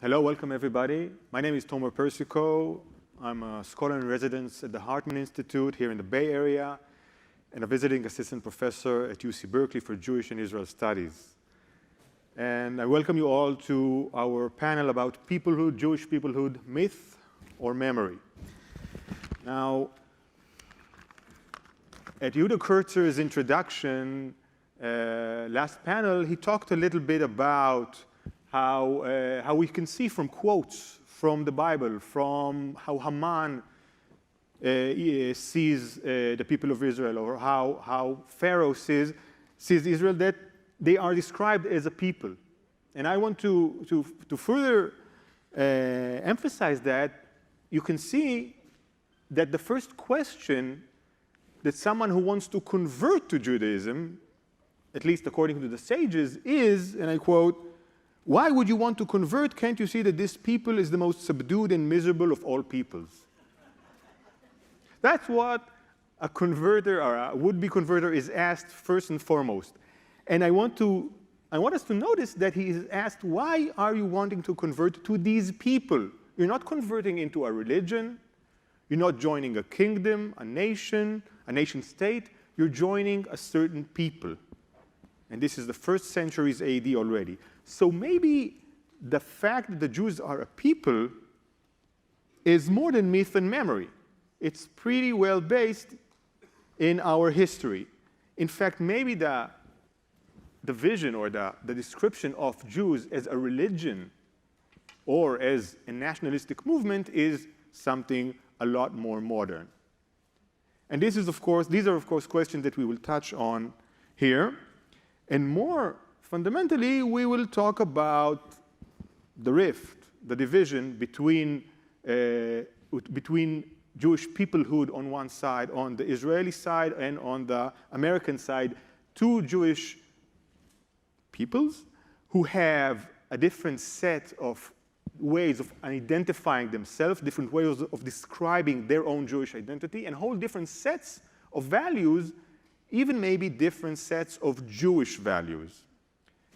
Hello, welcome everybody. My name is Tomer Persico. I'm a scholar in residence at the Hartman Institute here in the Bay Area and a visiting assistant professor at UC Berkeley for Jewish and Israel Studies. And I welcome you all to our panel about peoplehood, Jewish peoplehood, myth or memory. Now, at Yehuda Kurtzer's introduction, last panel, he talked a little bit about how we can see from quotes from the Bible, from how Haman sees the people of Israel, or how Pharaoh sees Israel, that they are described as a people. And I want to further emphasize that you can see that the first question that someone who wants to convert to Judaism, at least according to the sages, is, and I quote, "Why would you want to convert? Can't you see that this people is the most subdued and miserable of all peoples?" That's what a converter or a would-be converter is asked first and foremost. And I want us to notice that he is asked, why are you wanting to convert to these people? You're not converting into a religion. You're not joining a kingdom, a nation state. You're joining a certain people. And this is the first centuries AD already. So maybe the fact that the Jews are a people is more than myth and memory. It's pretty well based in our history. In fact, maybe the vision or the description of Jews as a religion or as a nationalistic movement is something a lot more modern. And these are, of course, questions that we will touch on here. And more fundamentally, we will talk about the rift, the division between Jewish peoplehood on one side, on the Israeli side, and on the American side, two Jewish peoples who have a different set of ways of identifying themselves, different ways of describing their own Jewish identity, and whole different sets of values, even maybe different sets of Jewish values.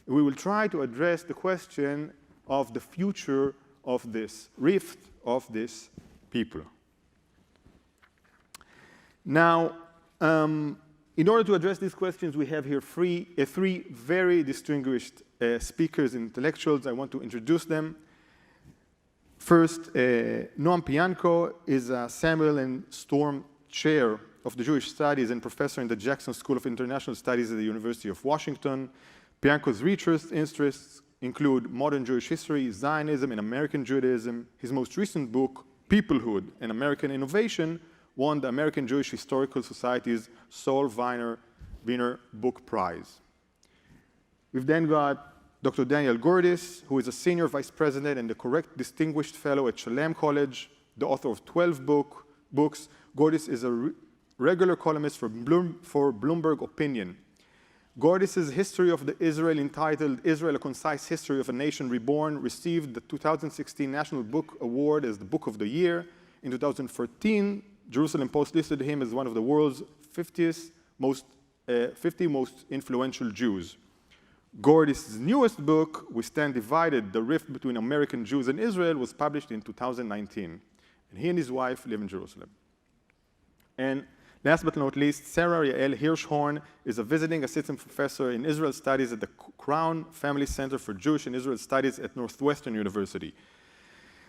We will try to address the question of the future of this rift, of this people. Now, in order to address these questions, we have here three very distinguished speakers and intellectuals. I want to introduce them. First, Noam Pianko is a Samuel and Storm Chair of the Jewish Studies and professor in the Jackson School of International Studies at the University of Washington. Pianko's research interests include modern Jewish history, Zionism, and American Judaism. His most recent book, Peoplehood and American Innovation, won the American Jewish Historical Society's Saul Wiener Book Prize. We've then got Dr. Daniel Gordis, who is a senior vice president and the correct distinguished fellow at Shalem College, the author of 12 books. Gordis is a regular columnist for Bloomberg Opinion. Gordis' History of the Israel, entitled Israel, A Concise History of a Nation Reborn, received the 2016 National Book Award as the Book of the Year. In 2014, Jerusalem Post listed him as one of the world's 50 most influential Jews. Gordis' newest book, We Stand Divided, The Rift Between American Jews and Israel, was published in 2019. And he and his wife live in Jerusalem. And last but not least, Sara Hirschhorn is a visiting assistant professor in Israel Studies at the Crown Family Center for Jewish and Israel Studies at Northwestern University,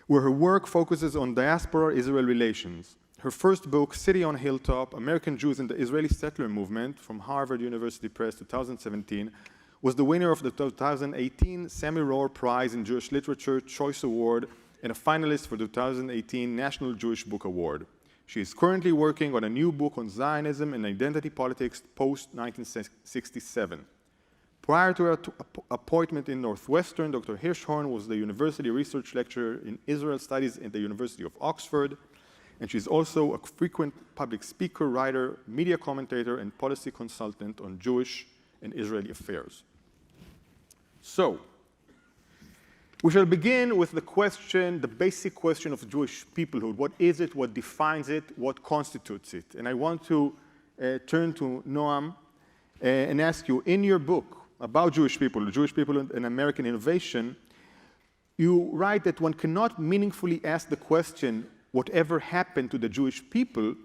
where her work focuses on diaspora-Israel relations. Her first book, City on Hilltop, American Jews in the Israeli Settler Movement, from Harvard University Press, 2017, was the winner of the 2018 Sammy Rohr Prize in Jewish Literature Choice Award and a finalist for the 2018 National Jewish Book Award. She is currently working on a new book on Zionism and identity politics post-1967. Prior to her appointment in Northwestern, Dr. Hirschhorn was the university research lecturer in Israel Studies at the University of Oxford, and she's also a frequent public speaker, writer, media commentator, and policy consultant on Jewish and Israeli affairs. So, we shall begin with the question, the basic question of Jewish peoplehood. What is it? What defines it? What constitutes it? And I want to turn to Noam and ask you, in your book about Jewish people and American innovation, You write that one cannot meaningfully ask the question, whatever happened to the Jewish people,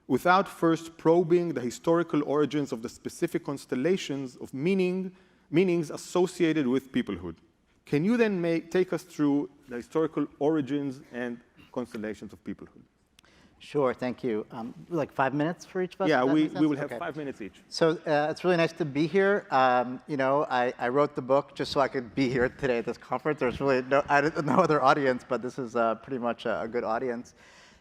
without first probing the historical origins of the specific constellations of meanings associated with peoplehood. Can you then take us through the historical origins and constellations of peoplehood? Sure, thank you. Like 5 minutes for each of us? Yeah, we will have 5 minutes each. So it's really nice to be here. I wrote the book just so I could be here today at this conference. There's really no other audience, but this is pretty much a good audience.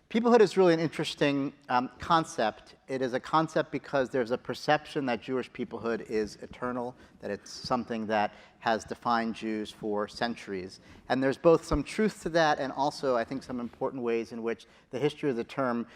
Peoplehood is really an interesting concept. It is a concept because there's a perception that Jewish peoplehood is eternal, that it's something that has defined Jews for centuries. And there's both some truth to that and also, I think, some important ways in which the history of the term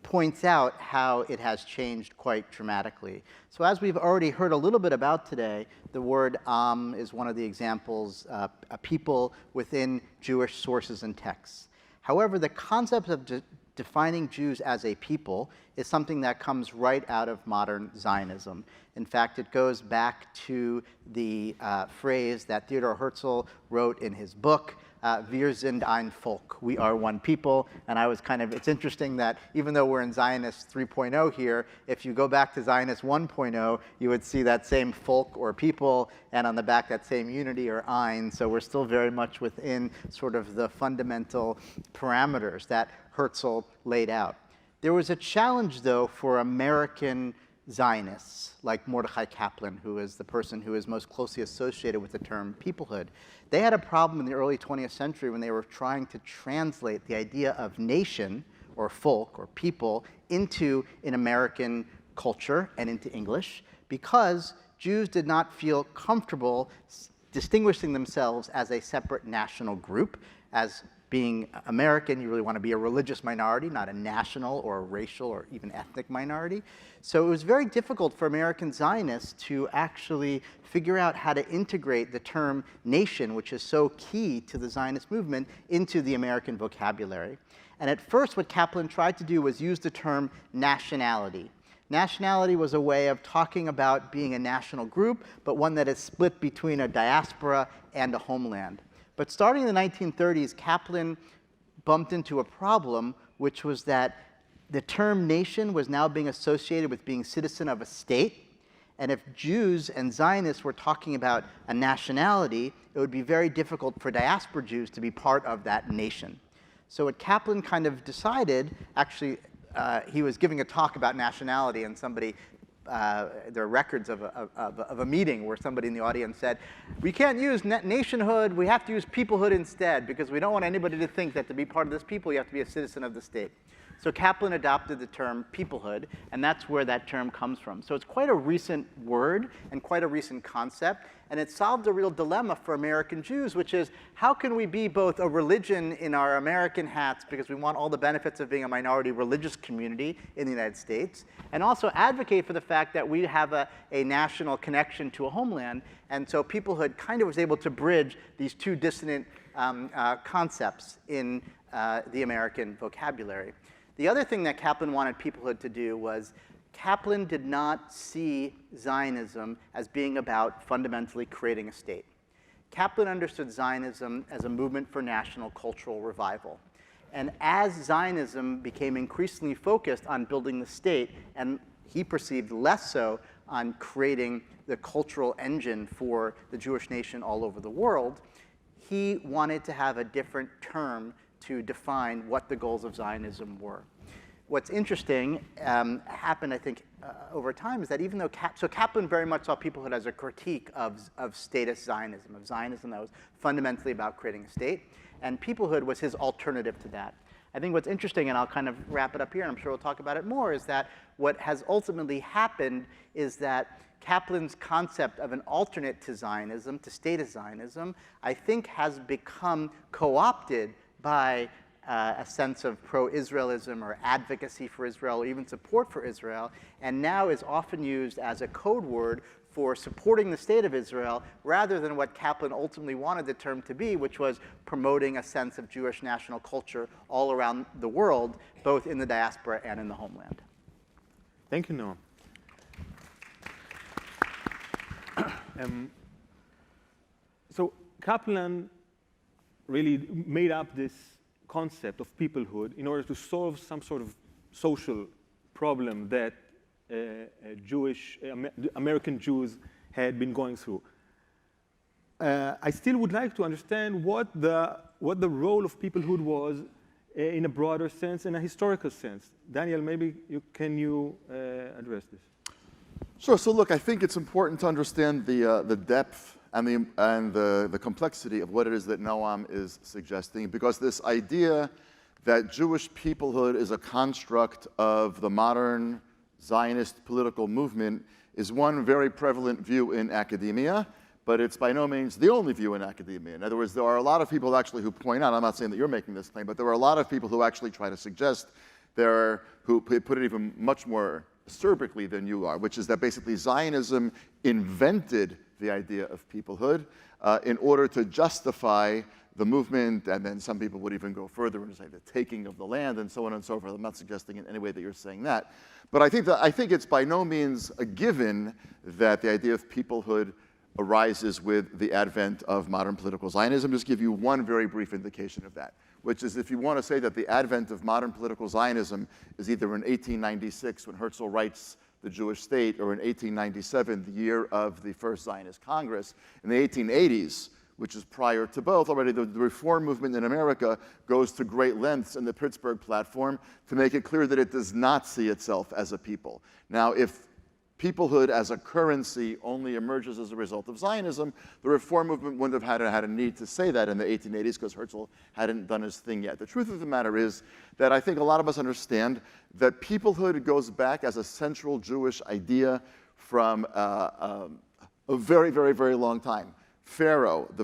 points out how it has changed quite dramatically. So as we've already heard a little bit about today, the word Am is one of the examples, a people within Jewish sources and texts. However, the concept of defining Jews as a people is something that comes right out of modern Zionism. In fact, it goes back to the phrase that Theodor Herzl wrote in his book, Wir sind ein Volk, we are one people. And it's interesting that even though we're in Zionist 3.0 here, if you go back to Zionist 1.0, you would see that same folk or people, and on the back that same unity or ein. So we're still very much within sort of the fundamental parameters that Herzl laid out. There was a challenge, though, for American Zionists, like Mordechai Kaplan, who is the person who is most closely associated with the term peoplehood. They had a problem in the early 20th century when they were trying to translate the idea of nation, or folk, or people, into an American culture and into English, because Jews did not feel comfortable distinguishing themselves as a separate national group. As being American, you really want to be a religious minority, not a national or a racial or even ethnic minority. So it was very difficult for American Zionists to actually figure out how to integrate the term nation, which is so key to the Zionist movement, into the American vocabulary. And at first, what Kaplan tried to do was use the term nationality. Nationality was a way of talking about being a national group, but one that is split between a diaspora and a homeland. But starting in the 1930s, Kaplan bumped into a problem, which was that the term nation was now being associated with being citizen of a state. And if Jews and Zionists were talking about a nationality, it would be very difficult for diaspora Jews to be part of that nation. So what Kaplan kind of decided, actually, he was giving a talk about nationality, and somebody there are records of a meeting where somebody in the audience said, we can't use nationhood, we have to use peoplehood instead, because we don't want anybody to think that to be part of this people, you have to be a citizen of the state. So Kaplan adopted the term peoplehood, and that's where that term comes from. So it's quite a recent word and quite a recent concept, and it solved a real dilemma for American Jews, which is, how can we be both a religion in our American hats, because we want all the benefits of being a minority religious community in the United States, and also advocate for the fact that we have a national connection to a homeland. And so peoplehood kind of was able to bridge these two dissonant concepts in the American vocabulary. The other thing that Kaplan wanted peoplehood to do was, Kaplan did not see Zionism as being about fundamentally creating a state. Kaplan understood Zionism as a movement for national cultural revival. And as Zionism became increasingly focused on building the state, and he perceived less so on creating the cultural engine for the Jewish nation all over the world, he wanted to have a different term to define what the goals of Zionism were. What's interesting happened, I think, over time is that even though Kaplan very much saw peoplehood as a critique of statist Zionism, of Zionism that was fundamentally about creating a state, and peoplehood was his alternative to that. I think what's interesting, and I'll kind of wrap it up here, and I'm sure we'll talk about it more, is that what has ultimately happened is that Kaplan's concept of an alternate to Zionism, to statist Zionism, I think has become co-opted by a sense of pro-Israelism or advocacy for Israel, or even support for Israel, and now is often used as a code word for supporting the state of Israel, rather than what Kaplan ultimately wanted the term to be, which was promoting a sense of Jewish national culture all around the world, both in the diaspora and in the homeland. Thank you, Noam. So Kaplan really made up this concept of peoplehood in order to solve some sort of social problem that American Jews had been going through. I still would like to understand what the role of peoplehood was in a broader sense, in a historical sense. Daniel, maybe can you address this? Sure. So look, I think it's important to understand the depth and the complexity of what it is that Noam is suggesting, because this idea that Jewish peoplehood is a construct of the modern Zionist political movement is one very prevalent view in academia, but it's by no means the only view in academia. In other words, there are a lot of people actually who point out, I'm not saying that you're making this claim, but there are a lot of people who actually try to suggest, who put it even much more acerbically than you are, which is that basically Zionism invented the idea of peoplehood in order to justify the movement, and then some people would even go further and say the taking of the land and so on and so forth. I'm not suggesting in any way that you're saying that. But I think it's by no means a given that the idea of peoplehood arises with the advent of modern political Zionism. Just give you one very brief indication of that, which is if you want to say that the advent of modern political Zionism is either in 1896 when Herzl writes the Jewish state, or in 1897, the year of the first Zionist Congress. In the 1880s, which is prior to both, already the reform movement in America goes to great lengths in the Pittsburgh platform to make it clear that it does not see itself as a people. Now, if peoplehood as a currency only emerges as a result of Zionism, the reform movement wouldn't have had a need to say that in the 1880s because Herzl hadn't done his thing yet. The truth of the matter is that I think a lot of us understand that peoplehood goes back as a central Jewish idea from a very, very, very long time. Pharaoh is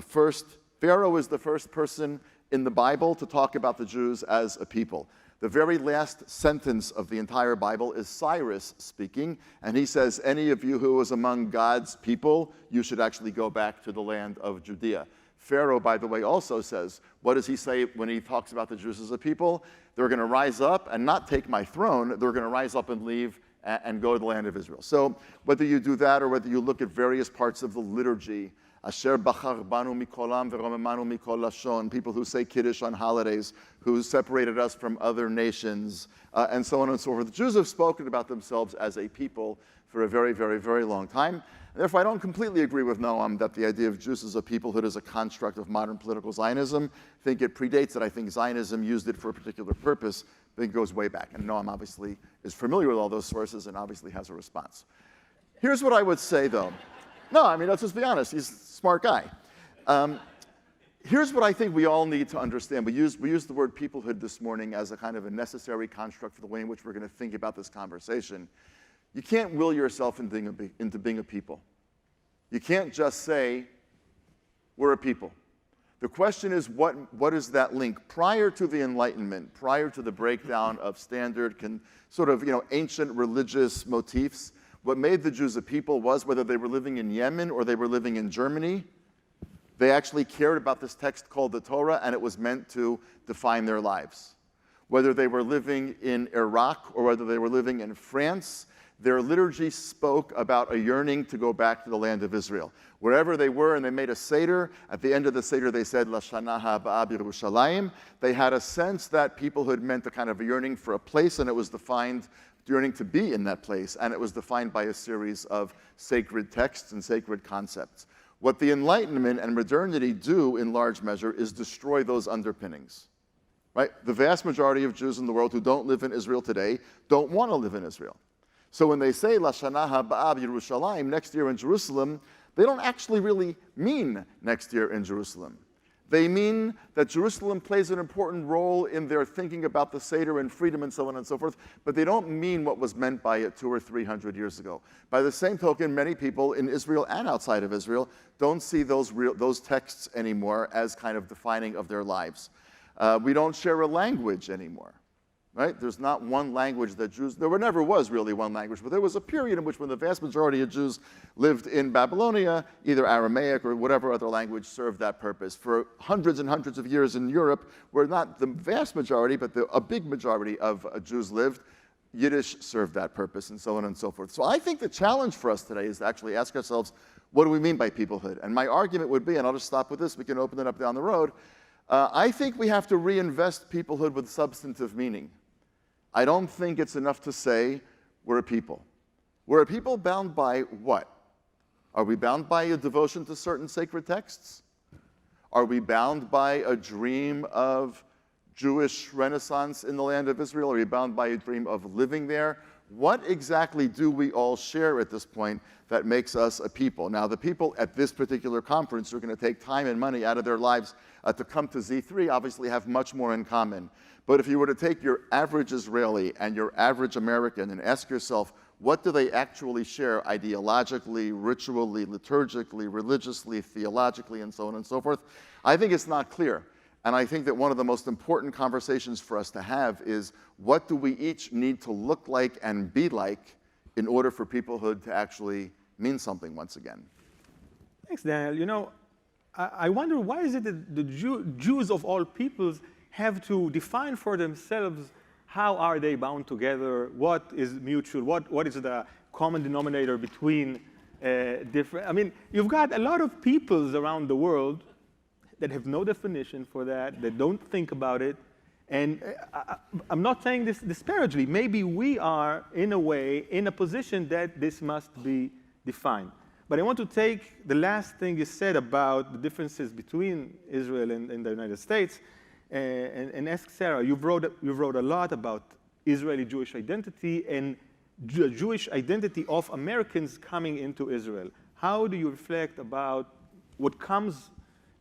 the first person in the Bible to talk about the Jews as a people. The very last sentence of the entire Bible is Cyrus speaking, and he says, any of you who is among God's people, you should actually go back to the land of Judea. Pharaoh, by the way, also says, what does he say when he talks about the Jews as a people? They're going to rise up and not take my throne. They're going to rise up and leave and go to the land of Israel. So whether you do that or whether you look at various parts of the liturgy, Asher bachar banu mikolam v'romemanu mikol lashon, people who say Kiddush on holidays, who separated us from other nations, and so on and so forth. The Jews have spoken about themselves as a people for a very, very, very long time. And therefore, I don't completely agree with Noam that the idea of Jews as a peoplehood is a construct of modern political Zionism. I think it predates it. I think Zionism used it for a particular purpose. I think it goes way back. And Noam obviously is familiar with all those sources and obviously has a response. Here's what I would say, though. No, I mean, let's just be honest. He's a smart guy. Here's what I think we all need to understand. We used the word peoplehood this morning as a kind of a necessary construct for the way in which we're going to think about this conversation. You can't will yourself into being a people. You can't just say, we're a people. The question is, what is that link? Prior to the Enlightenment, prior to the breakdown of standard, ancient religious motifs, what made the Jews a people was whether they were living in Yemen or they were living in Germany, they actually cared about this text called the Torah, and it was meant to define their lives. Whether they were living in Iraq or whether they were living in France, their liturgy spoke about a yearning to go back to the land of Israel. Wherever they were and they made a Seder, at the end of the Seder they said, Lashana ha'abah b'Yerushalayim. They had a sense that peoplehood meant a kind of a yearning for a place, and it was defined yearning to be in that place, and it was defined by a series of sacred texts and sacred concepts. What the Enlightenment and modernity do in large measure is destroy those underpinnings, right? The vast majority of Jews in the world who don't live in Israel today don't want to live in Israel. So when they say Lashana ha'abah b'Yerushalayim, next year in Jerusalem, they don't actually really mean next year in Jerusalem. They mean that Jerusalem plays an important role in their thinking about the Seder and freedom and so on and so forth, but they don't mean what was meant by it 200 or 300 years ago. By the same token, many people in Israel and outside of Israel don't see those texts anymore as kind of defining of their lives. We don't share a language anymore. Right? There's not one language that Jews, there never was really one language, but there was a period in which when the vast majority of Jews lived in Babylonia, either Aramaic or whatever other language served that purpose. For hundreds and hundreds of years in Europe, where not the vast majority, but a big majority of Jews lived, Yiddish served that purpose, and so on and so forth. So I think the challenge for us today is to actually ask ourselves, what do we mean by peoplehood? And my argument would be, and I'll just stop with this, we can open it up down the road, I think we have to reinvest peoplehood with substantive meaning. I don't think it's enough to say we're a people. We're a people bound by what? Are we bound by a devotion to certain sacred texts? Are we bound by a dream of Jewish Renaissance in the land of Israel? Are we bound by a dream of living there? What exactly do we all share at this point that makes us a people? Now, the people at this particular conference who are going to take time and money out of their lives to come to Z3 obviously have much more in common. But if you were to take your average Israeli and your average American and ask yourself, what do they actually share ideologically, ritually, liturgically, religiously, theologically, and so on and so forth? I think it's not clear. And I think that one of the most important conversations for us to have is what do we each need to look like and be like in order for peoplehood to actually mean something once again? Thanks, Daniel. You know, I wonder why is it that the Jews of all peoples have to define for themselves how are they bound together, what is mutual, what is the common denominator between different. I mean, you've got a lot of peoples around the world that have no definition for that, that don't think about it. And I'm not saying this disparagingly. Maybe we are, in a way, in a position that this must be defined. But I want to take the last thing you said about the differences between Israel and the United States and ask Sara. You wrote a lot about Israeli Jewish identity and Jewish identity of Americans coming into Israel. How do you reflect about what comes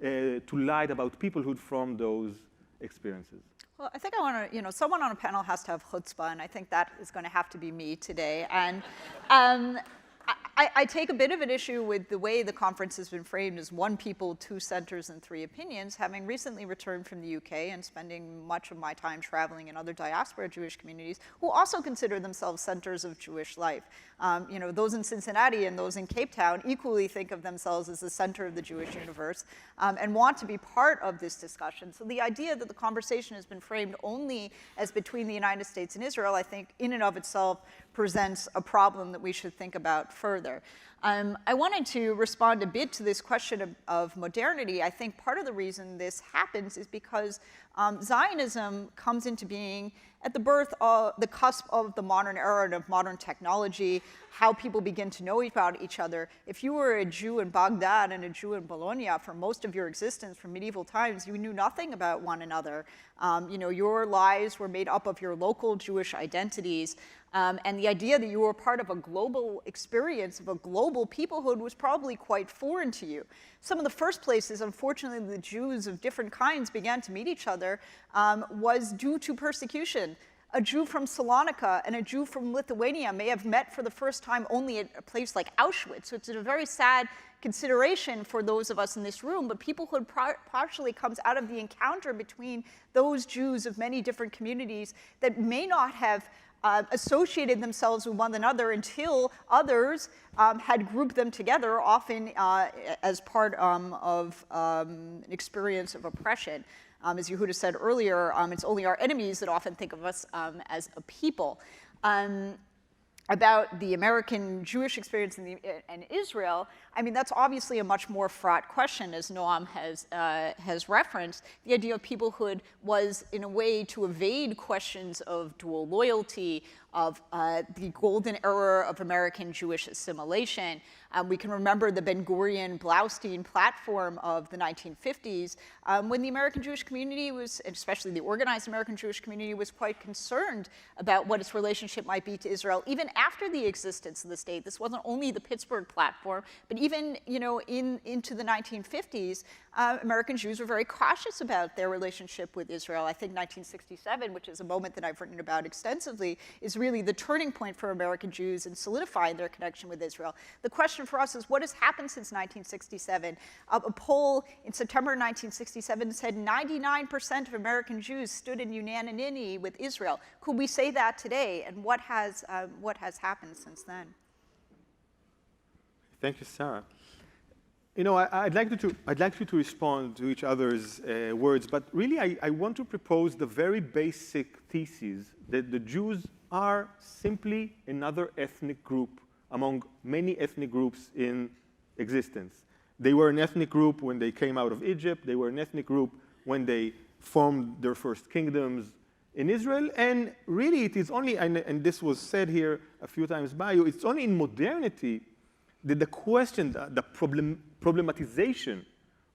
to light about peoplehood from those experiences? Well, I think I want to, someone on a panel has to have chutzpah, and I think that is going to have to be me today. And I take a bit of an issue with the way the conference has been framed as one people, two centers, and three opinions, having recently returned from the UK and spending much of my time traveling in other diaspora Jewish communities who also consider themselves centers of Jewish life. Those in Cincinnati and those in Cape Town equally think of themselves as the center of the Jewish universe and want to be part of this discussion. So the idea that the conversation has been framed only as between the United States and Israel, I think in and of itself presents a problem that we should think about further. I wanted to respond a bit to this question of modernity. I think part of the reason this happens is because Zionism comes into being at the birth of the cusp of the modern era and of modern technology, how people begin to know about each other. If you were a Jew in Baghdad and a Jew in Bologna for most of your existence from medieval times, you knew nothing about one another. Your lives were made up of your local Jewish identities. And the idea that you were part of a global experience, of a global peoplehood, was probably quite foreign to you. Some of the first places, unfortunately, the Jews of different kinds began to meet each other was due to persecution. A Jew from Salonika and a Jew from Lithuania may have met for the first time only at a place like Auschwitz. So it's a very sad consideration for those of us in this room, but peoplehood partially comes out of the encounter between those Jews of many different communities that may not have associated themselves with one another until others had grouped them together, often as part of an experience of oppression. As Yehuda said earlier, it's only our enemies that often think of us as a people. About the American Jewish experience in Israel, I mean, that's obviously a much more fraught question, as Noam has referenced. The idea of peoplehood was, in a way, to evade questions of dual loyalty, of the golden era of American Jewish assimilation. We can remember the Ben-Gurion-Blaustein platform of the 1950s, when the American Jewish community was, and especially the organized American Jewish community, was quite concerned about what its relationship might be to Israel, even after the existence of the state. This wasn't only the Pittsburgh platform, but even into the 1950s, American Jews were very cautious about their relationship with Israel. I think 1967, which is a moment that I've written about extensively, is really the turning point for American Jews in solidifying their connection with Israel. The question for us is, what has happened since 1967? A poll in September 1967 said 99% of American Jews stood in unanimity with Israel. Could we say that today? And what has happened since then? Thank you, Sara. I'd like you to respond to each other's words, but really I want to propose the very basic thesis that the Jews are simply another ethnic group among many ethnic groups in existence. They were an ethnic group when they came out of Egypt. They were an ethnic group when they formed their first kingdoms in Israel. And really, it is only, and this was said here a few times by you, it's only in modernity that the question, the problematization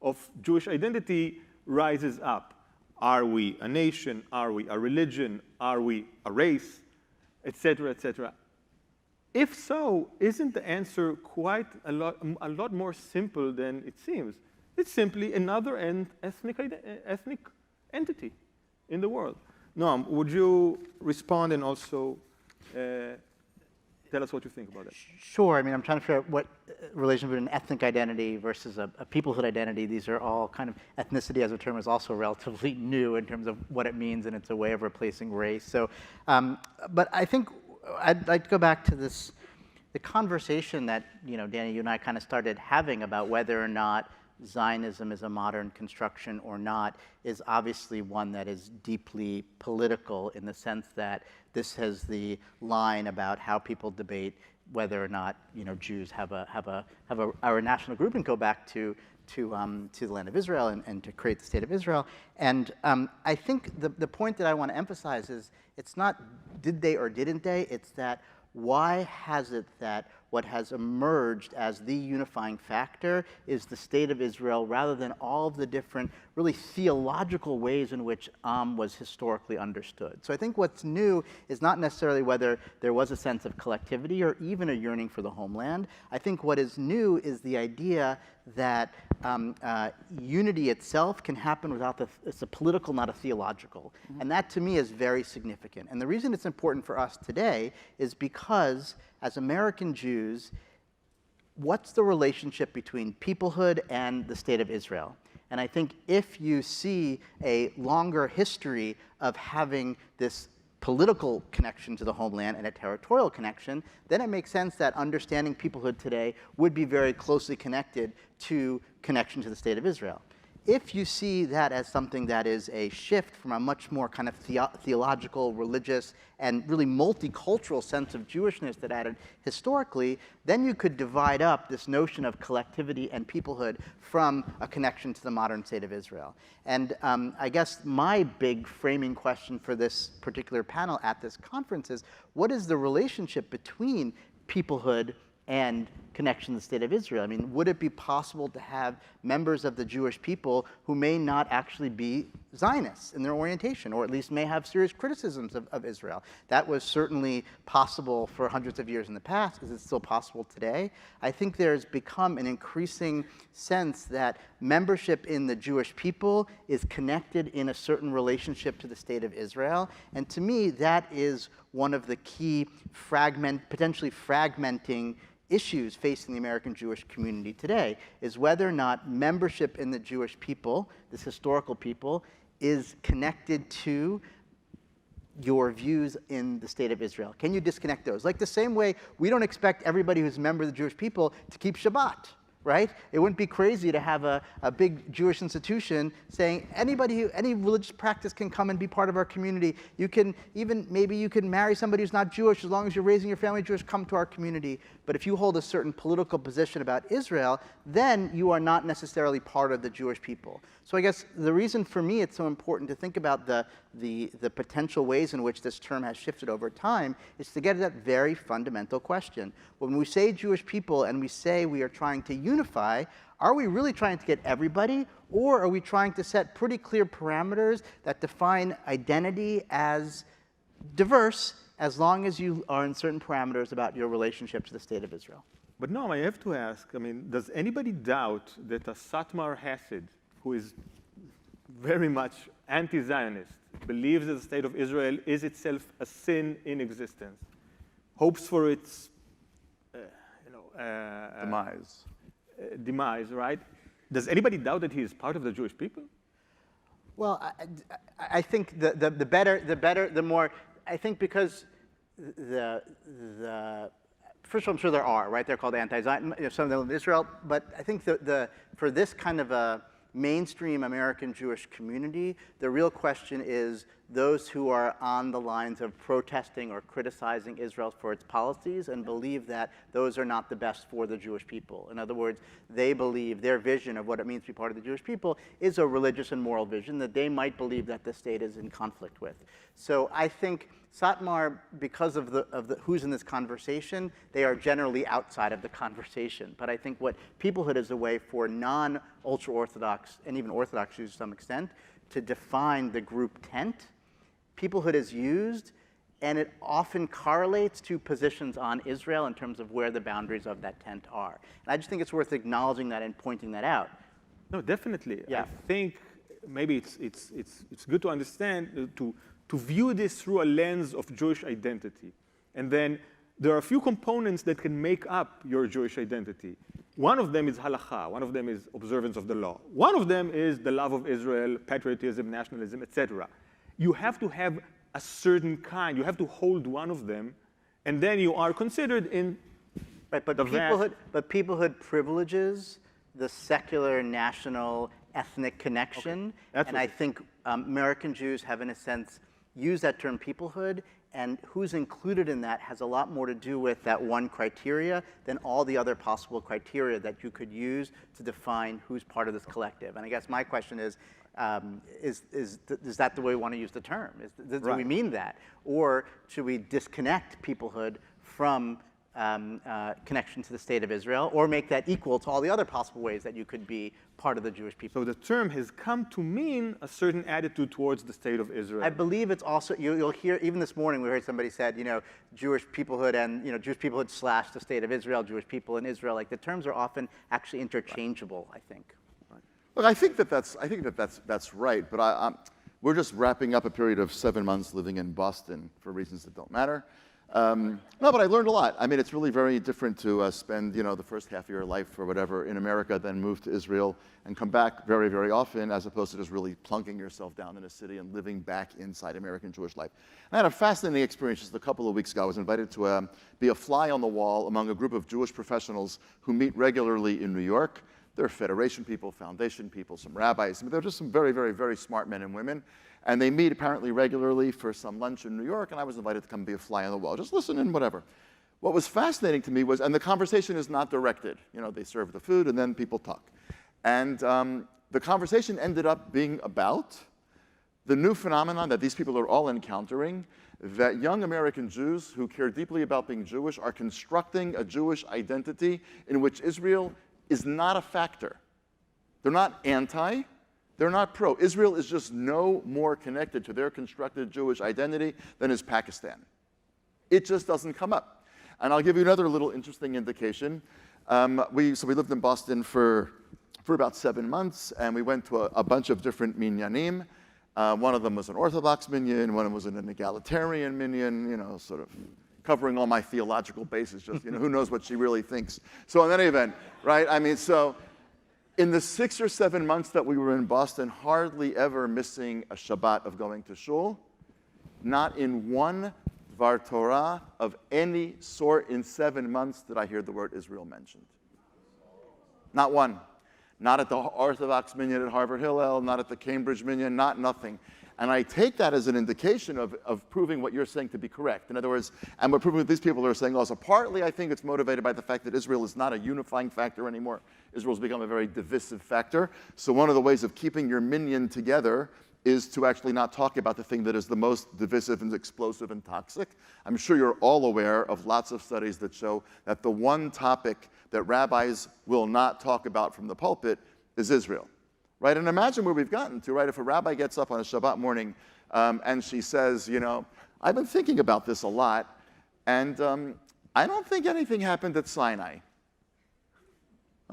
of Jewish identity rises up. Are we a nation? Are we a religion? Are we a race? Et cetera, et cetera. If so, isn't the answer quite a lot more simple than it seems? It's simply another ethnic entity in the world. Noam, would you respond and also tell us what you think about that? Sure. I mean, I'm trying to figure out what relation between an ethnic identity versus a peoplehood identity. These are all kind of, ethnicity as a term is also relatively new in terms of what it means, and it's a way of replacing race. So, but I think I'd like to go back to this, the conversation that, Danny, you and I kind of started having about whether or not Zionism is a modern construction or not is obviously one that is deeply political, in the sense that this has the line about how people debate whether or not Jews have our national group and go back to the land of Israel and to create the state of Israel. And I think the point that I want to emphasize is it's not did they or didn't they, it's that why has it that what has emerged as the unifying factor is the state of Israel, rather than all of the different really theological ways in which was historically understood? So I think what's new is not necessarily whether there was a sense of collectivity or even a yearning for the homeland. I think what is new is the idea that unity itself can happen without it's a political, not a theological. Mm-hmm. And that to me is very significant. And the reason it's important for us today is because as American Jews, what's the relationship between peoplehood and the state of Israel? And I think if you see a longer history of having this political connection to the homeland and a territorial connection, then it makes sense that understanding peoplehood today would be very closely connected to connection to the state of Israel. If you see that as something that is a shift from a much more kind of theological, religious, and really multicultural sense of Jewishness that added historically, then you could divide up this notion of collectivity and peoplehood from a connection to the modern state of Israel. And I guess my big framing question for this particular panel at this conference is, what is the relationship between peoplehood and connection to the state of Israel? I mean, would it be possible to have members of the Jewish people who may not actually be Zionists in their orientation, or at least may have serious criticisms of Israel? That was certainly possible for hundreds of years in the past. Is it still possible today? I think there's become an increasing sense that membership in the Jewish people is connected in a certain relationship to the state of Israel. And to me, that is one of the key potentially fragmenting issues facing the American Jewish community today, is whether or not membership in the Jewish people, this historical people, is connected to your views in the state of Israel. Can you disconnect those? Like the same way we don't expect everybody who's a member of the Jewish people to keep Shabbat, right? It wouldn't be crazy to have a big Jewish institution saying any religious practice can come and be part of our community. You can maybe you can marry somebody who's not Jewish, as long as you're raising your family Jewish, come to our community. But if you hold a certain political position about Israel, then you are not necessarily part of the Jewish people. So I guess the reason for me it's so important to think about the potential ways in which this term has shifted over time is to get at that very fundamental question. When we say Jewish people and we say we are trying to unify, are we really trying to get everybody, or are we trying to set pretty clear parameters that define identity as diverse as long as you are in certain parameters about your relationship to the state of Israel? But no, I have to ask, I mean, does anybody doubt that a Satmar Hasid, who is very much anti-Zionist, believes that the state of Israel is itself a sin in existence, hopes for its demise, right? Does anybody doubt that he is part of the Jewish people? Well, I think the more, I think because first of all, I'm sure there are, right? They're called anti-Zion, some of them live in Israel, but I think for this kind of a mainstream American Jewish community, the real question is those who are on the lines of protesting or criticizing Israel for its policies and believe that those are not the best for the Jewish people. In other words, they believe their vision of what it means to be part of the Jewish people is a religious and moral vision that they might believe that the state is in conflict with. So I think Satmar, because of the who's in this conversation, they are generally outside of the conversation. But I think what Peoplehood is a way for non-ultra-Orthodox and even Orthodox Jews to some extent to define the group tent. Peoplehood is used, and it often correlates to positions on Israel in terms of where the boundaries of that tent are. And I just think it's worth acknowledging that and pointing that out. No, definitely. Yeah. I think maybe it's good to understand, to view this through a lens of Jewish identity. And then there are a few components that can make up your Jewish identity. One of them is halakha. One of them is observance of the law. One of them is the love of Israel, patriotism, nationalism, etc. You have to have a certain kind. You have to hold one of them, and then you are considered in Right, but the peoplehood privileges the secular, national, ethnic connection. Okay. And I think American Jews have, in a sense, used that term peoplehood, and who's included in that has a lot more to do with that one criteria than all the other possible criteria that you could use to define who's part of this collective. And I guess my question is that the way we want to use the term? Do we mean that? Or should we disconnect peoplehood from connection to the state of Israel, or make that equal to all the other possible ways that you could be part of the Jewish people? So the term has come to mean a certain attitude towards the state of Israel. I believe it's also, you'll hear, even this morning we heard somebody said, Jewish peoplehood and, Jewish peoplehood / the state of Israel, Jewish people in Israel. Like the terms are often actually interchangeable, I think. Look, I think that's right, but we're just wrapping up a period of 7 months living in Boston for reasons that don't matter. No, but I learned a lot. I mean, it's really very different to spend, the first half of your life or whatever in America, then move to Israel and come back very, very often, as opposed to just really plunking yourself down in a city and living back inside American Jewish life. I had a fascinating experience just a couple of weeks ago. I was invited to be a fly on the wall among a group of Jewish professionals who meet regularly in New York. There are Federation people, Foundation people, some rabbis. I mean, they're just some very, very, very smart men and women. And they meet apparently regularly for some lunch in New York, and I was invited to come be a fly on the wall. Just listen and whatever. What was fascinating to me was, and the conversation is not directed. They serve the food, and then people talk. And the conversation ended up being about the new phenomenon that these people are all encountering, that young American Jews who care deeply about being Jewish are constructing a Jewish identity in which Israel is not a factor. They're not anti. They're not pro. Israel is just no more connected to their constructed Jewish identity than is Pakistan. It just doesn't come up. And I'll give you another little interesting indication. We lived in Boston for about 7 months, and we went to a bunch of different minyanim. One of them was an Orthodox minyan, one of them was an egalitarian minyan, sort of covering all my theological bases, just, who knows what she really thinks. So in any event, right, in the 6 or 7 months that we were in Boston, hardly ever missing a Shabbat of going to shul, not in one Dvar Torah of any sort in 7 months did I hear the word Israel mentioned. Not one. Not at the Orthodox minyan at Harvard Hillel, not at the Cambridge minyan, nothing. And I take that as an indication of proving what you're saying to be correct. In other words, and we're proving what these people are saying also. Partly, I think it's motivated by the fact that Israel is not a unifying factor anymore. Israel's become a very divisive factor. So one of the ways of keeping your minyan together is to actually not talk about the thing that is the most divisive and explosive and toxic. I'm sure you're all aware of lots of studies that show that the one topic that rabbis will not talk about from the pulpit is Israel. Right, and imagine where we've gotten to, right? If a rabbi gets up on a Shabbat morning and she says, I've been thinking about this a lot, and I don't think anything happened at Sinai.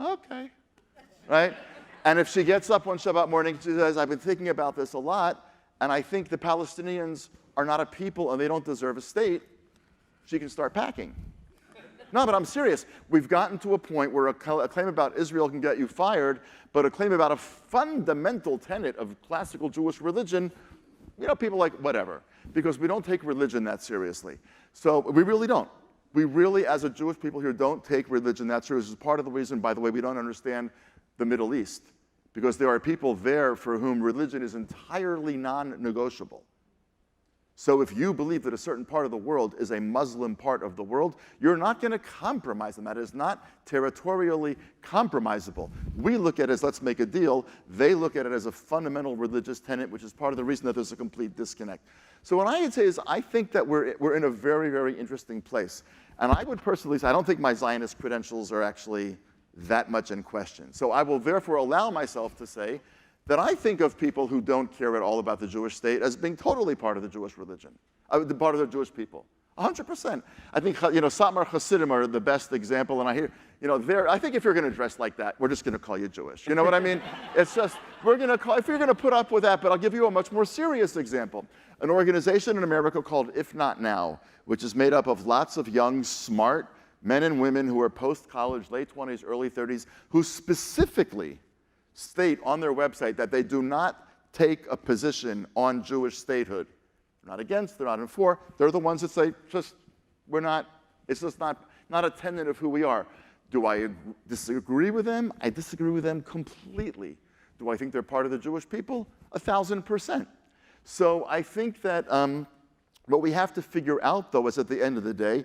Okay, right? And if she gets up on Shabbat morning, she says, I've been thinking about this a lot, and I think the Palestinians are not a people and they don't deserve a state, she can start packing. No, but I'm serious. We've gotten to a point where a claim about Israel can get you fired, but a claim about a fundamental tenet of classical Jewish religion, people like, whatever, because we don't take religion that seriously. So we really don't. We really, as a Jewish people here, don't take religion that seriously. This is part of the reason, by the way, we don't understand the Middle East, because there are people there for whom religion is entirely non-negotiable. So if you believe that a certain part of the world is a Muslim part of the world, you're not going to compromise them. That is not territorially compromisable. We look at it as let's make a deal. They look at it as a fundamental religious tenet, which is part of the reason that there's a complete disconnect. So what I would say is I think that we're in a very, very interesting place. And I would personally say I don't think my Zionist credentials are actually that much in question. So I will therefore allow myself to say that I think of people who don't care at all about the Jewish state as being totally part of the Jewish religion, part of the Jewish people. 100%. I think, Satmar Hasidim are the best example, and I hear, I think if you're going to dress like that, we're just going to call you Jewish. You know what I mean? It's just, if you're going to put up with that, but I'll give you a much more serious example. An organization in America called If Not Now, which is made up of lots of young, smart men and women who are post-college, late 20s, early 30s, who specifically state on their website that they do not take a position on Jewish statehood. They're not against, they're not in for. They're the ones that say, it's just not a tenet of who we are. Do I disagree with them? I disagree with them completely. Do I think they're part of the Jewish people? 1,000%. So I think that what we have to figure out, though, is at the end of the day,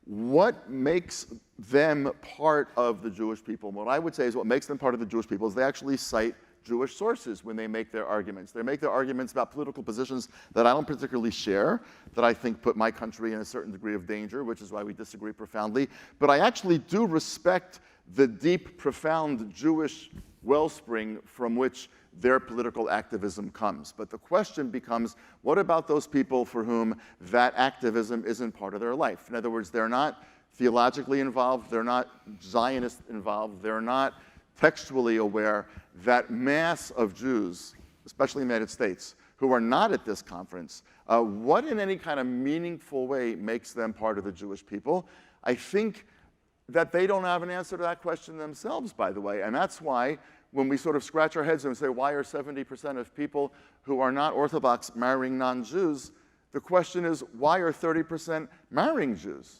what makes them part of the Jewish people? And what I would say is what makes them part of the Jewish people is they actually cite Jewish sources when they make their arguments. They make their arguments about political positions that I don't particularly share, that I think put my country in a certain degree of danger, which is why we disagree profoundly. But I actually do respect the deep, profound Jewish wellspring from which their political activism comes. But the question becomes, what about those people for whom that activism isn't part of their life? In other words, they're not theologically involved, they're not Zionist involved, they're not textually aware that mass of Jews, especially in the United States, who are not at this conference, what in any kind of meaningful way makes them part of the Jewish people? I think that they don't have an answer to that question themselves, by the way, and that's why when we sort of scratch our heads and say, why are 70% of people who are not Orthodox marrying non-Jews? The question is, why are 30% marrying Jews?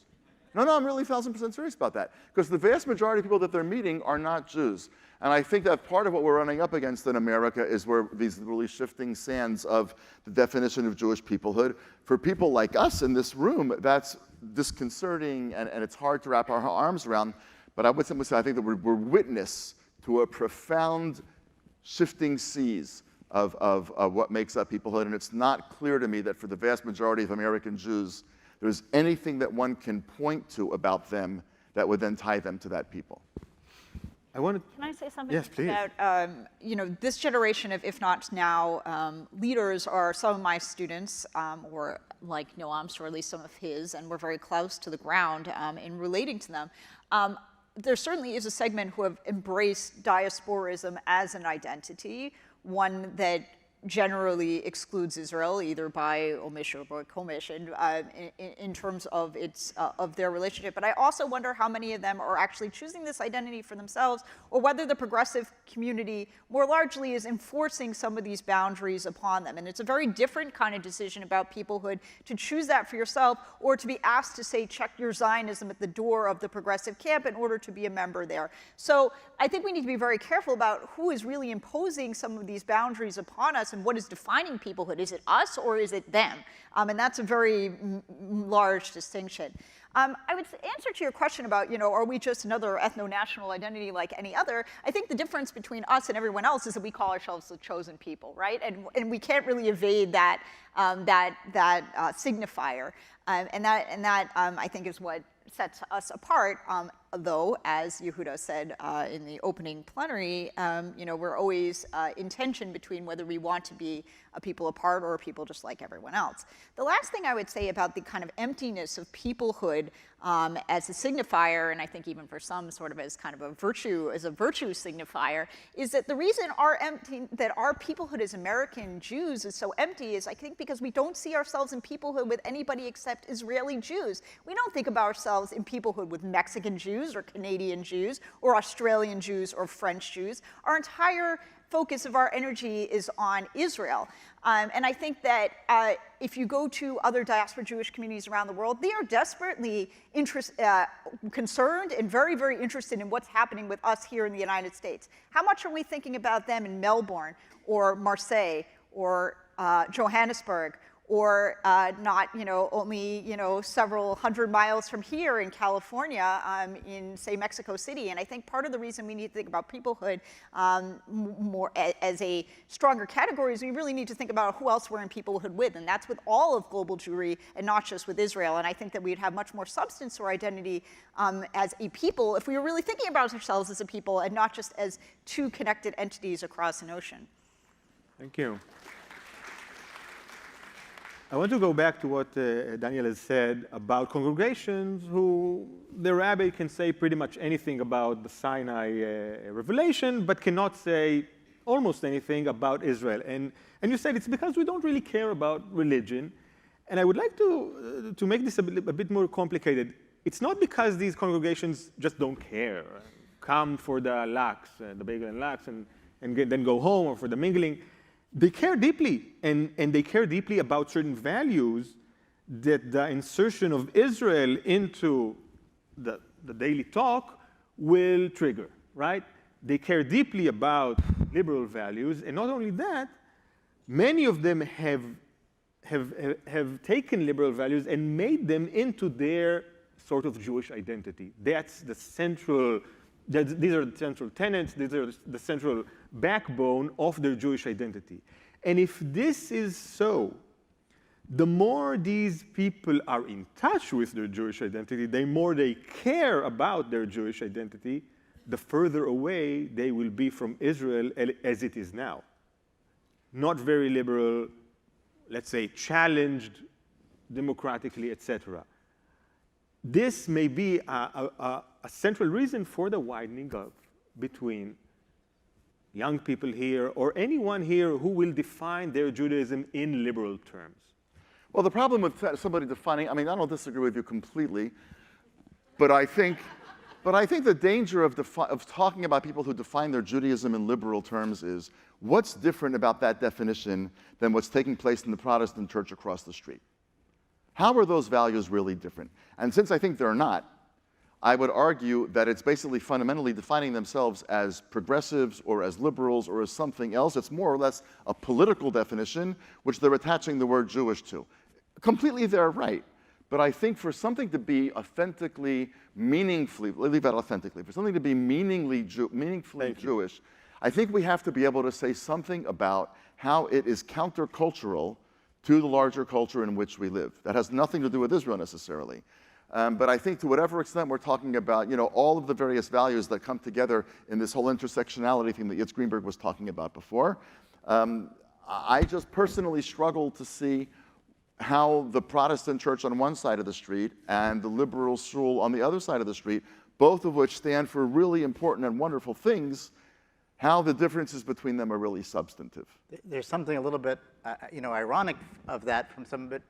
No, I'm really 1,000% serious about that. Because the vast majority of people that they're meeting are not Jews. And I think that part of what we're running up against in America is where these really shifting sands of the definition of Jewish peoplehood. For people like us in this room, that's disconcerting and it's hard to wrap our arms around. But I would simply say I think that we're witness to a profound shifting seas of what makes up peoplehood. And it's not clear to me that for the vast majority of American Jews, there's anything that one can point to about them that would then tie them to that people. Can I say something? Yes, please. About, this generation of If Not Now leaders are some of my students, or like Noam's, or at least some of his, and we're very close to the ground in relating to them. There certainly is a segment who have embraced diasporism as an identity, one that generally excludes Israel, either by omission or by commission, in terms of of their relationship. But I also wonder how many of them are actually choosing this identity for themselves, or whether the progressive community more largely is enforcing some of these boundaries upon them. And it's a very different kind of decision about peoplehood to choose that for yourself, or to be asked to say, check your Zionism at the door of the progressive camp in order to be a member there. So I think we need to be very careful about who is really imposing some of these boundaries upon us, and what is defining peoplehood. Is it us or is it them? And that's a very large distinction. I would answer to your question about, are we just another ethno-national identity like any other? I think the difference between us and everyone else is that we call ourselves the chosen people, right? And we can't really evade that signifier. And that I think is what sets us apart. Though, as Yehuda said in the opening plenary, we're always in tension between whether we want to be a people apart or a people just like everyone else. The last thing I would say about the kind of emptiness of peoplehood as a signifier, and I think even for some sort of as kind of a virtue signifier, is that the reason our peoplehood as American Jews is so empty is, I think, because we don't see ourselves in peoplehood with anybody except Israeli Jews. We don't think of ourselves in peoplehood with Mexican Jews or Canadian Jews or Australian Jews or French Jews. Our entire focus of our energy is on Israel. And I think that if you go to other diaspora Jewish communities around the world, they are desperately concerned and very, very interested in what's happening with us here in the United States. How much are we thinking about them in Melbourne or Marseille or Johannesburg or not, only, several hundred miles from here in California, in, say, Mexico City. And I think part of the reason we need to think about peoplehood more as a stronger category is we really need to think about who else we're in peoplehood with. And that's with all of global Jewry and not just with Israel. And I think that we'd have much more substance or identity as a people if we were really thinking about ourselves as a people and not just as two connected entities across an ocean. Thank you. I want to go back to what Daniel has said about congregations who the rabbi can say pretty much anything about the Sinai revelation, but cannot say almost anything about Israel. And you said it's because we don't really care about religion. And I would like to make this a bit more complicated. It's not because these congregations just don't care, come for the lax, the bagel and lax, and then go home, or for the mingling. They care deeply, and they care deeply about certain values that the insertion of Israel into the daily talk will trigger, right? They care deeply about liberal values, and not only that, many of them have taken liberal values and made them into their sort of Jewish identity. That's the central, these are the central tenets, these are the central backbone of their Jewish identity. And if this is so, the more these people are in touch with their Jewish identity, the more they care about their Jewish identity, the further away they will be from Israel as it is now. Not very liberal, let's say challenged democratically, etc. This may be a central reason for the widening gulf between young people here or anyone here who will define their Judaism in liberal terms. Well, the problem with somebody defining, I mean, I don't disagree with you completely, but I think the danger of talking about people who define their Judaism in liberal terms is what's different about that definition than what's taking place in the Protestant church across the street? How are those values really different? And since I think they're not, I would argue that it's basically fundamentally defining themselves as progressives or as liberals or as something else. It's more or less a political definition, which they're attaching the word Jewish to. Completely they're right. But I think for something to be authentically, meaningfully, leave that authentically, for something to be meaningfully Jewish, I think we have to be able to say something about how it is countercultural to the larger culture in which we live. That has nothing to do with Israel necessarily. But I think to whatever extent we're talking about, all of the various values that come together in this whole intersectionality thing that Yitz Greenberg was talking about before, I just personally struggle to see how the Protestant church on one side of the street and the liberal shul on the other side of the street, both of which stand for really important and wonderful things, how the differences between them are really substantive. There's something a little bit, ironic of that from some bit,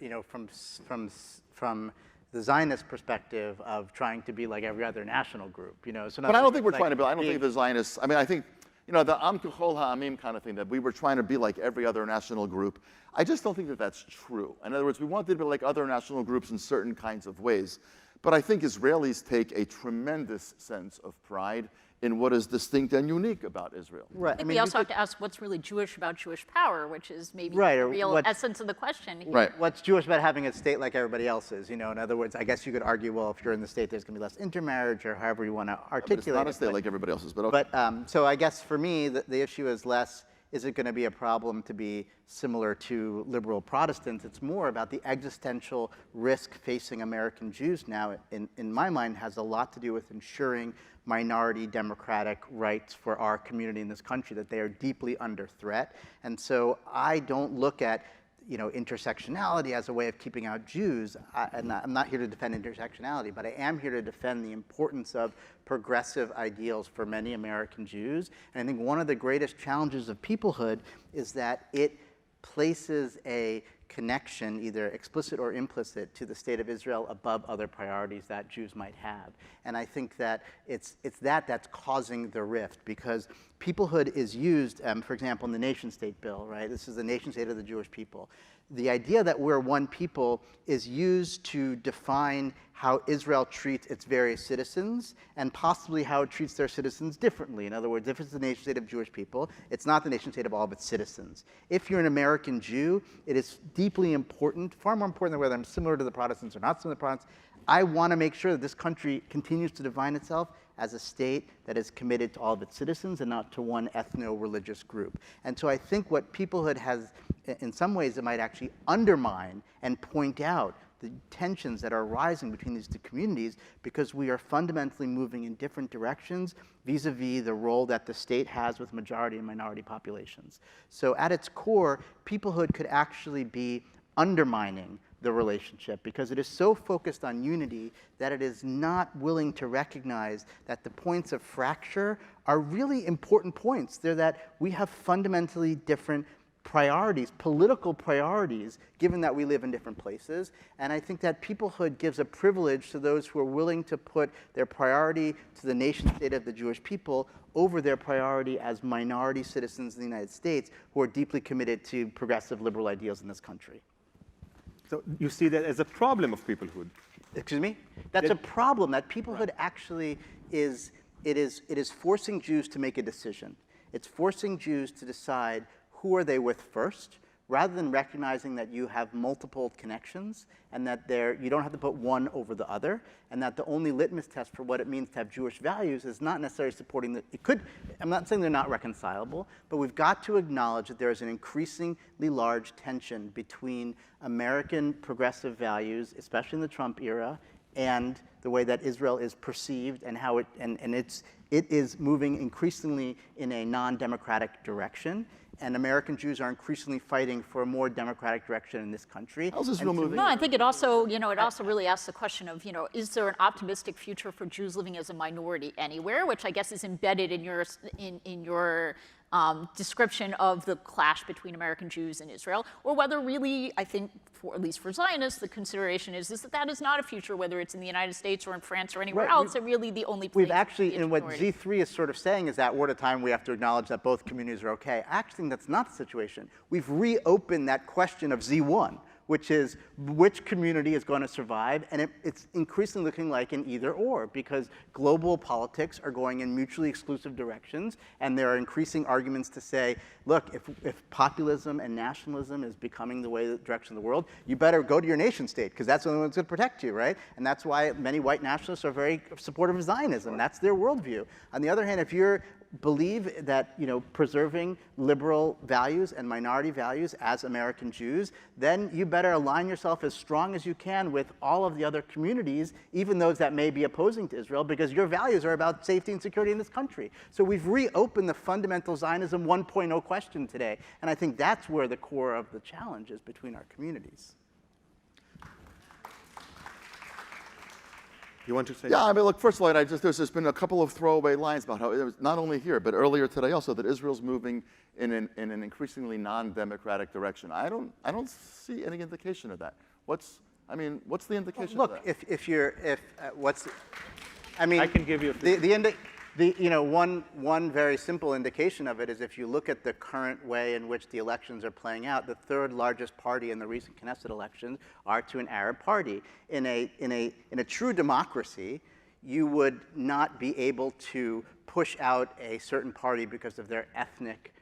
from the Zionist perspective of trying to be like every other national group, So but I don't think we're trying to be. I don't think the Zionists. I mean, I think the Am Kuchol Ha'amim kind of thing, that we were trying to be like every other national group. I just don't think that that's true. In other words, we wanted to be like other national groups in certain kinds of ways. But I think Israelis take a tremendous sense of pride in what is distinct and unique about Israel. Right. I think we also have to ask what's really Jewish about Jewish power, which is maybe right, the real essence of the question here. Right. What's Jewish about having a state like everybody else's? In other words, I guess you could argue, well, if you're in the state, there's going to be less intermarriage, or however you want to articulate it. It's not a state like everybody else's, but okay. But so I guess for me, the issue is less, is it going to be a problem to be similar to liberal Protestants? It's more about the existential risk facing American Jews now, in my mind, has a lot to do with ensuring minority democratic rights for our community in this country, that they are deeply under threat. And so I don't look at intersectionality as a way of keeping out Jews. I'm not here to defend intersectionality, but I am here to defend the importance of progressive ideals for many American Jews. And I think one of the greatest challenges of peoplehood is that it places a connection, either explicit or implicit, to the state of Israel above other priorities that Jews might have. And I think that it's that's causing the rift, because peoplehood is used, for example, in the nation-state bill, right? This is the nation-state of the Jewish people. The idea that we're one people is used to define how Israel treats its various citizens, and possibly how it treats their citizens differently. In other words, if it's the nation-state of Jewish people, it's not the nation-state of all of its citizens. If you're an American Jew, it is deeply important, far more important than whether I'm similar to the Protestants or not similar to the Protestants. I want to make sure that this country continues to define itself as a state that is committed to all of its citizens and not to one ethno-religious group. And so I think what Peoplehood has, in some ways, it might actually undermine and point out the tensions that are rising between these two communities because we are fundamentally moving in different directions vis-a-vis the role that the state has with majority and minority populations. So at its core, Peoplehood could actually be undermining the relationship because it is so focused on unity that it is not willing to recognize that the points of fracture are really important points. They're that we have fundamentally different priorities, political priorities, given that we live in different places. And I think that Peoplehood gives a privilege to those who are willing to put their priority to the nation state of the Jewish people over their priority as minority citizens in the United States who are deeply committed to progressive liberal ideals in this country. So you see that as a problem of peoplehood. Excuse me? That's a problem that Peoplehood actually is, it is forcing Jews to make a decision. It's forcing Jews to decide who are they with first, rather than recognizing that you have multiple connections and that you don't have to put one over the other, and that the only litmus test for what it means to have Jewish values is not necessarily supporting the, I'm not saying they're not reconcilable, but we've got to acknowledge that there is an increasingly large tension between American progressive values, especially in the Trump era, and the way that Israel is perceived and how it is moving increasingly in a non-democratic direction. And American Jews are increasingly fighting for a more democratic direction in this country. How's Israel moving? No, I think it also, it also really asks the question of, is there an optimistic future for Jews living as a minority anywhere, which I guess is embedded in your description of the clash between American Jews and Israel, or whether really, I think, at least for Zionists, the consideration is that is not a future, whether it's in the United States or in France or anywhere else, it's really the only place. We've actually, in what Z3 is sort of saying is that we're at a time we have to acknowledge that both communities are okay. I actually think that's not the situation. We've reopened that question of Z1, which is which community is going to survive, and it's increasingly looking like an either or, because global politics are going in mutually exclusive directions, and there are increasing arguments to say, look, if populism and nationalism is becoming the direction of the world, you better go to your nation state, because that's the only one that's going to protect you, right? And that's why many white nationalists are very supportive of Zionism. That's their worldview. On the other hand, if you're believe that preserving liberal values and minority values as American Jews, then you better align yourself as strong as you can with all of the other communities, even those that may be opposing to Israel, because your values are about safety and security in this country. So we've reopened the fundamental Zionism 1.0 question today, and I think that's where the core of the challenge is between our communities. You want to say? Yeah, I mean, look, first of all, there's been a couple of throwaway lines about how, it was not only here, but earlier today also, that Israel's moving in an increasingly non-democratic direction. I don't see any indication of that. What's the indication of that? Look, I can give you one very simple indication of it is if you look at the current way in which the elections are playing out, the third largest party in the recent Knesset elections are to an Arab party. In a true democracy, you would not be able to push out a certain party because of their ethnic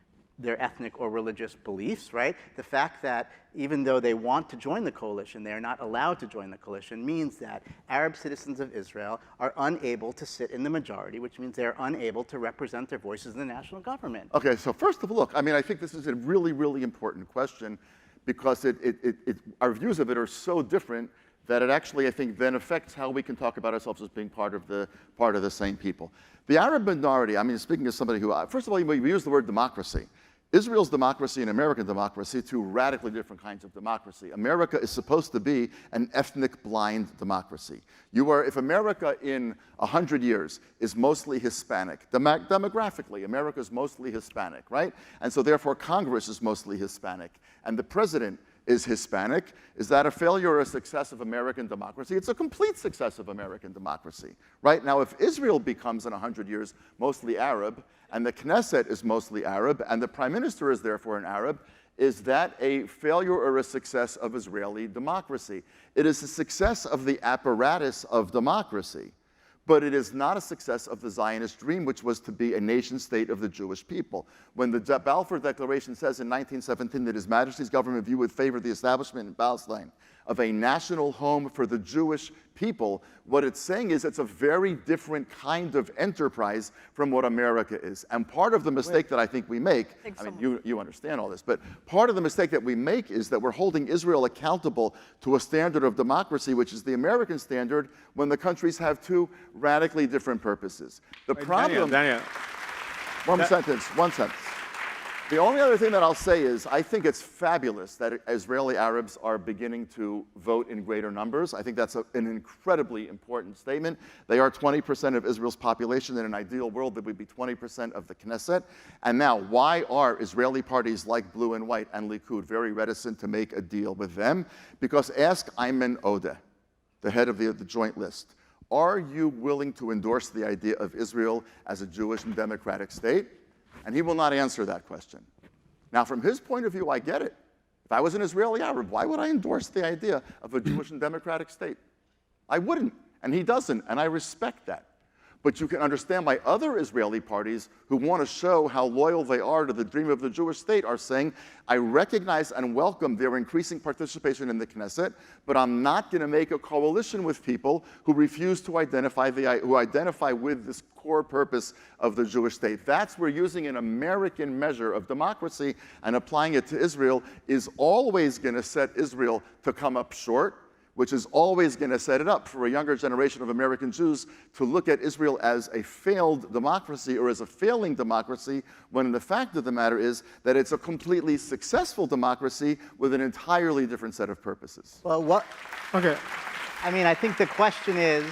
or religious beliefs, right? The fact that even though they want to join the coalition, they are not allowed to join the coalition means that Arab citizens of Israel are unable to sit in the majority, which means they're unable to represent their voices in the national government. Okay, so first of all, look, I think this is a really, really important question because our views of it are so different that it actually, I think, then affects how we can talk about ourselves as being part of the same people. The Arab minority, speaking as somebody who, first of all, we use the word democracy. Israel's democracy and American democracy, two radically different kinds of democracy. America is supposed to be an ethnic blind democracy. If America in 100 years is mostly Hispanic, demographically, America is mostly Hispanic, right? And so therefore Congress is mostly Hispanic, and the president is Hispanic. Is that a failure or a success of American democracy? It's a complete success of American democracy, right? Now, if Israel becomes in 100 years mostly Arab, and the Knesset is mostly Arab, and the prime minister is therefore an Arab, is that a failure or a success of Israeli democracy? It is a success of the apparatus of democracy. but it is not a success of the Zionist dream, which was to be a nation state of the Jewish people. When the Balfour Declaration says in 1917 that His Majesty's government view would favor the establishment in Palestine of a national home for the Jewish people, what it's saying is it's a very different kind of enterprise from what America is. And part of the mistake that I think we make, I mean, you understand all this, but part of the mistake that we make is that we're holding Israel accountable to a standard of democracy, which is the American standard, when the countries have two radically different purposes. The problem... Daniel. One sentence. The only other thing that I'll say is I think it's fabulous that Israeli Arabs are beginning to vote in greater numbers. I think that's an incredibly important statement. They are 20% of Israel's population. In an ideal world, they would be 20% of the Knesset. And now, why are Israeli parties like Blue and White and Likud very reticent to make a deal with them? Because ask Ayman Odeh, the head of the Joint List, are you willing to endorse the idea of Israel as a Jewish and democratic state? And he will not answer that question. Now, from his point of view, I get it. If I was an Israeli Arab, why would I endorse the idea of a Jewish and democratic state? I wouldn't, and he doesn't, and I respect that. But you can understand why other Israeli parties who want to show how loyal they are to the dream of the Jewish state are saying, I recognize and welcome their increasing participation in the Knesset, but I'm not going to make a coalition with people who refuse to identify with this core purpose of the Jewish state. That's where using an American measure of democracy and applying it to Israel is always going to set Israel to come up short, which is always going to set it up for a younger generation of American Jews to look at Israel as a failed democracy or as a failing democracy, when the fact of the matter is that it's a completely successful democracy with an entirely different set of purposes. Well, Okay. I mean, I think the question is,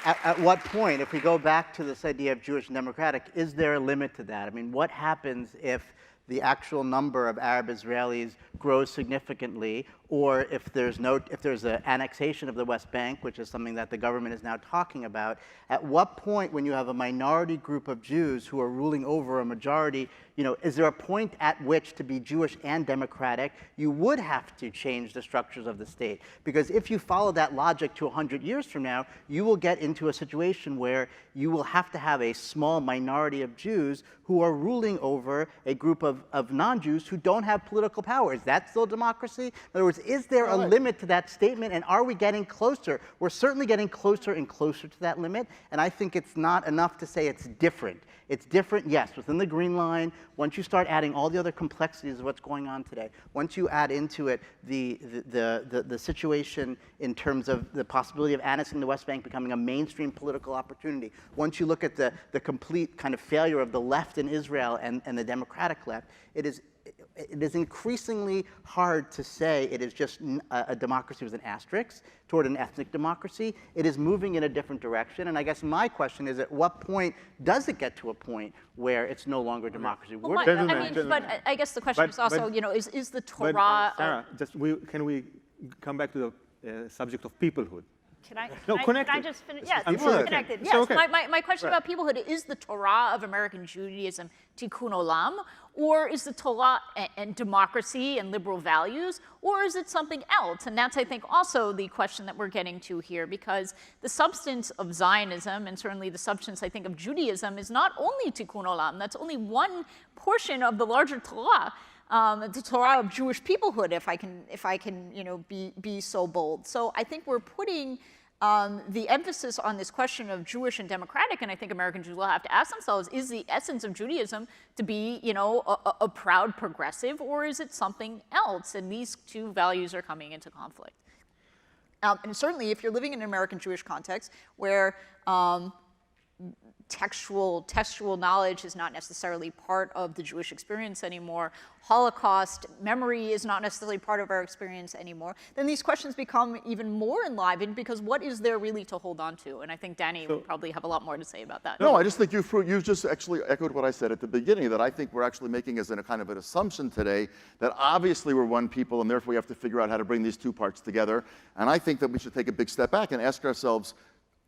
at what point, if we go back to this idea of Jewish and democratic, is there a limit to that? I mean, what happens if the actual number of Arab Israelis grows significantly, or if there's an annexation of the West Bank, which is something that the government is now talking about? At what point, when you have a minority group of Jews who are ruling over a majority, is there a point at which, to be Jewish and democratic, you would have to change the structures of the state? Because if you follow that logic to 100 years from now, you will get into a situation where you will have to have a small minority of Jews who are ruling over a group of non-Jews who don't have political power. Is that still democracy? In other words, is there a limit to that statement, and are we getting closer? We're certainly getting closer and closer to that limit, and I think it's not enough to say it's different. It's different, yes, within the green line. Once you start adding all the other complexities of what's going on today, once you add into it the situation in terms of the possibility of annexing the West Bank becoming a mainstream political opportunity, once you look at the complete kind of failure of the left in Israel and the democratic left, it is increasingly hard to say it is just a democracy with an asterisk toward an ethnic democracy. It is moving in a different direction. And I guess my question is, at what point does it get to a point where it's no longer democracy? Well, but I guess the question is also, is the Torah... Sarah, can we come back to the subject of peoplehood? Can I connected. just finish? Yes, I'm it's sure. connected. Yes, Okay. okay. My question about peoplehood, is the Torah of American Judaism tikkun olam, or is the Torah and democracy and liberal values, or is it something else? And that's, I think, also the question that we're getting to here, because the substance of Zionism, and certainly the substance, I think, of Judaism, is not only tikkun olam. That's only one portion of the larger Torah. The Torah of Jewish peoplehood, if I can, be so bold. So I think we're putting the emphasis on this question of Jewish and democratic, and I think American Jews will have to ask themselves: is the essence of Judaism to be, a proud progressive, or is it something else? And these two values are coming into conflict. And certainly, if you're living in an American Jewish context where textual knowledge is not necessarily part of the Jewish experience anymore, Holocaust memory is not necessarily part of our experience anymore, then these questions become even more enlivened, because what is there really to hold on to? And I think Danny would probably have a lot more to say about that. No, I just think you've just actually echoed what I said at the beginning, that I think we're actually making as a kind of an assumption today that obviously we're one people, and therefore we have to figure out how to bring these two parts together. And I think that we should take a big step back and ask ourselves,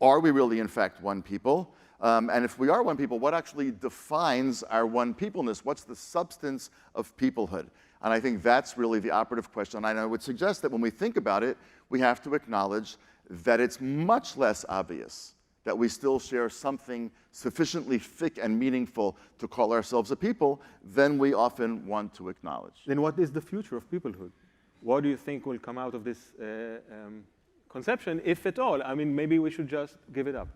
are we really in fact one people? And if we are one people, what actually defines our one peopleness? What's the substance of peoplehood? And I think that's really the operative question. And I would suggest that when we think about it, we have to acknowledge that it's much less obvious that we still share something sufficiently thick and meaningful to call ourselves a people, then we often want to acknowledge. Then what is the future of peoplehood? What do you think will come out of this conception, if at all? I mean, maybe we should just give it up.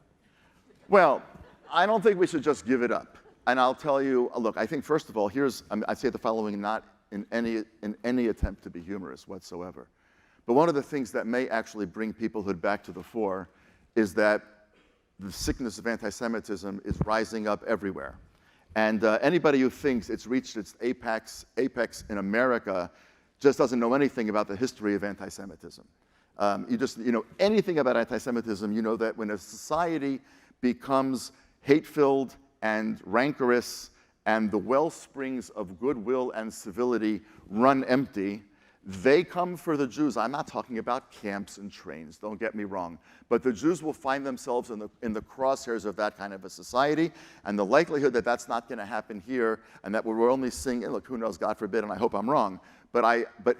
Well, I don't think we should just give it up. And I'll tell you, look, I think first of all, I say the following not in any attempt to be humorous whatsoever. But one of the things that may actually bring peoplehood back to the fore is that the sickness of anti-Semitism is rising up everywhere. And anybody who thinks it's reached its apex in America just doesn't know anything about the history of anti-Semitism. You know anything about anti-Semitism, you know that when a society becomes hate-filled and rancorous and the well springs of goodwill and civility run empty, they come for the Jews. I'm not talking about camps and trains, don't get me wrong. But the Jews will find themselves in the crosshairs of that kind of a society, and the likelihood that that's not going to happen here and that we're only seeing, and look, who knows, God forbid, and I hope I'm wrong, but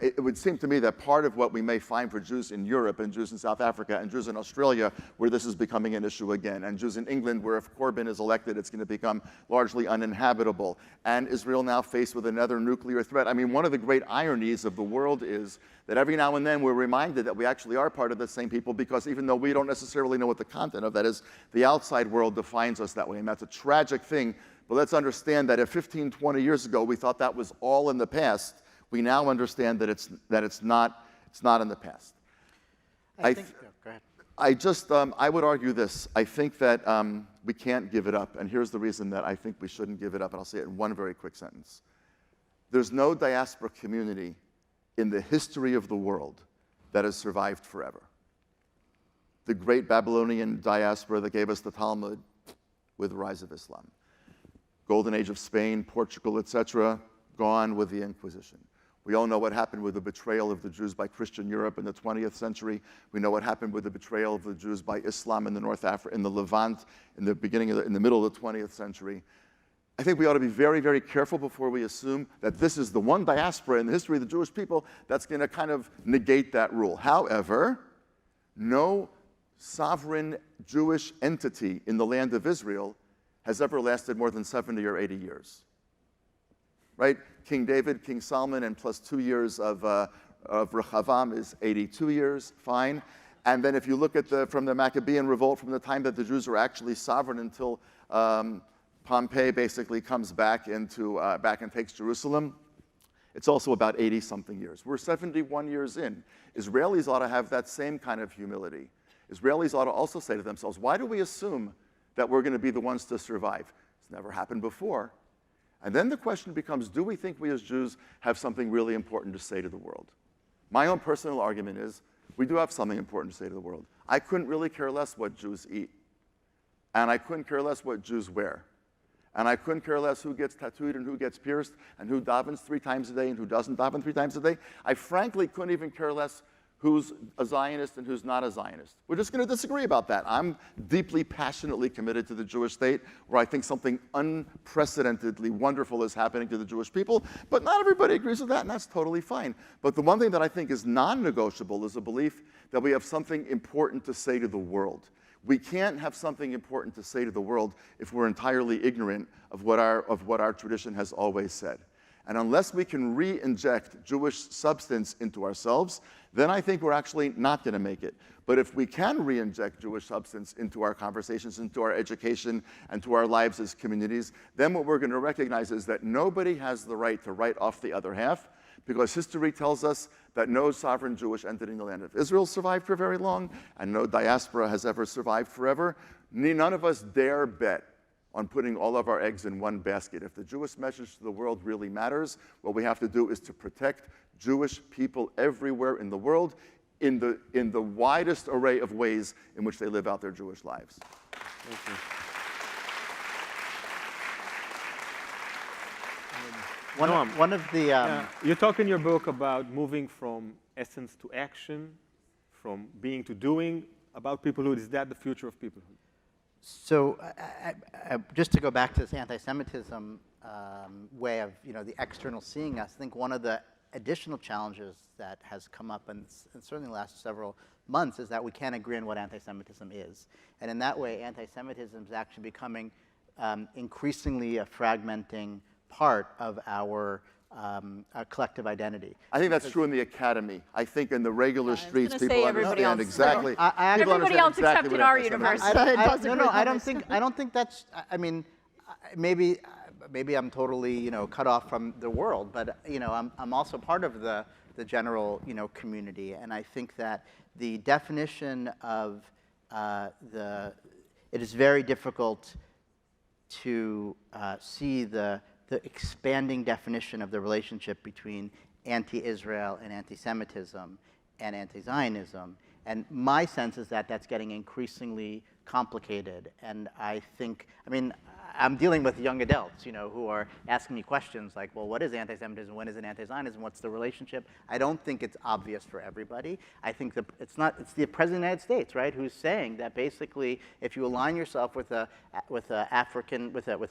it would seem to me that part of what we may find for Jews in Europe and Jews in South Africa and Jews in Australia, where this is becoming an issue again, and Jews in England, where if Corbyn is elected, it's going to become largely uninhabitable, and Israel now faced with another nuclear threat. I mean, one of the great ironies of the world is that every now and then we're reminded that we actually are part of the same people, because even though we don't necessarily know what the content of that is, the outside world defines us that way, and that's a tragic thing. But let's understand that if 15, 20 years ago we thought that was all in the past, we now understand that it's not in the past. Go ahead. I would argue this. I think that we can't give it up, and here's the reason that I think we shouldn't give it up, and I'll say it in one very quick sentence. There's no diaspora community in the history of the world that has survived forever. The great Babylonian diaspora that gave us the Talmud with the rise of Islam. Golden Age of Spain, Portugal, etc., gone with the Inquisition. We all know what happened with the betrayal of the Jews by Christian Europe in the 20th century. We know what happened with the betrayal of the Jews by Islam in the North Africa, in the Levant, in the middle of the 20th century. I think we ought to be very, very careful before we assume that this is the one diaspora in the history of the Jewish people that's going to kind of negate that rule. However, no sovereign Jewish entity in the land of Israel has ever lasted more than 70 or 80 years. Right? King David, King Solomon, and plus 2 years of Rehavam is 82 years, fine. And then if you look at from the Maccabean revolt, from the time that the Jews were actually sovereign until Pompey basically comes back and takes Jerusalem, it's also about 80-something years. We're 71 years in. Israelis ought to have that same kind of humility. Israelis ought to also say to themselves, why do we assume that we're going to be the ones to survive? It's never happened before. And then the question becomes, do we think we as Jews have something really important to say to the world? My own personal argument is, we do have something important to say to the world. I couldn't really care less what Jews eat. And I couldn't care less what Jews wear. And I couldn't care less who gets tattooed and who gets pierced and who davens 3 times a day and who doesn't daven 3 times a day. I frankly couldn't even care less who's a Zionist and who's not a Zionist. We're just going to disagree about that. I'm deeply, passionately committed to the Jewish state, where I think something unprecedentedly wonderful is happening to the Jewish people, but not everybody agrees with that, and that's totally fine. But the one thing that I think is non-negotiable is a belief that we have something important to say to the world. We can't have something important to say to the world if we're entirely ignorant of what our tradition has always said. And unless we can re-inject Jewish substance into ourselves, then I think we're actually not going to make it. But if we can re-inject Jewish substance into our conversations, into our education, and to our lives as communities, then what we're going to recognize is that nobody has the right to write off the other half, because history tells us that no sovereign Jewish entity in the land of Israel survived for very long, and no diaspora has ever survived forever. None of us dare bet on putting all of our eggs in one basket. If the Jewish message to the world really matters, what we have to do is to protect Jewish people everywhere in the world in the widest array of ways in which they live out their Jewish lives. Thank you. One of the you talk in your book about moving from essence to action, from being to doing, about peoplehood. Is that the future of peoplehood? So just to go back to this anti-Semitism way of the external seeing us, I think one of the additional challenges that has come up, and certainly the last several months, is that we can't agree on what anti-Semitism is. And in that way, anti-Semitism is actually becoming increasingly a fragmenting part of our collective identity. I think that's true in the academy. I think in the regular streets, gonna say people everybody understand else. exactly. Everybody else except in our universe. I don't think that's. I mean, maybe I'm totally cut off from the world, but I'm also part of the general community, and I think that the definition of it is very difficult to see the expanding definition of the relationship between anti-Israel and anti-Semitism and anti-Zionism. And my sense is that that's getting increasingly complicated. And I think, I'm dealing with young adults, who are asking me questions like, well, what is anti-Semitism? When is it anti-Zionism? What's the relationship? I don't think it's obvious for everybody. I think it's the President of the United States, right, who's saying that basically if you align yourself with a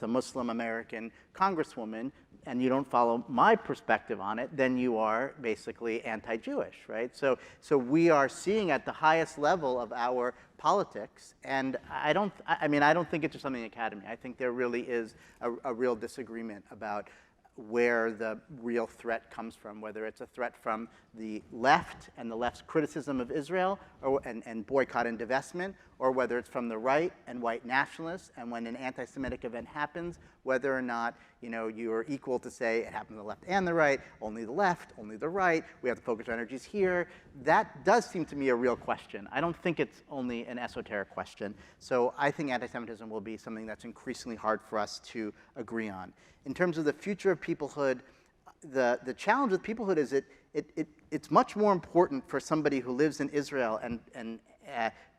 Muslim American congresswoman and you don't follow my perspective on it, then you are basically anti-Jewish, right? So we are seeing at the highest level of our politics, and I don't think it's just something in the academy. I think there really is a real disagreement about where the real threat comes from, whether it's a threat from the left and the left's criticism of Israel and boycott and divestment, or whether it's from the right and white nationalists, and when an anti-Semitic event happens, whether or not you're equal to say it happened to the left and the right, only the left, only the right, we have to focus our energies here. That does seem to me a real question. I don't think it's only an esoteric question. So I think anti-Semitism will be something that's increasingly hard for us to agree on. In terms of the future of peoplehood, the challenge with peoplehood is it's much more important for somebody who lives in Israel and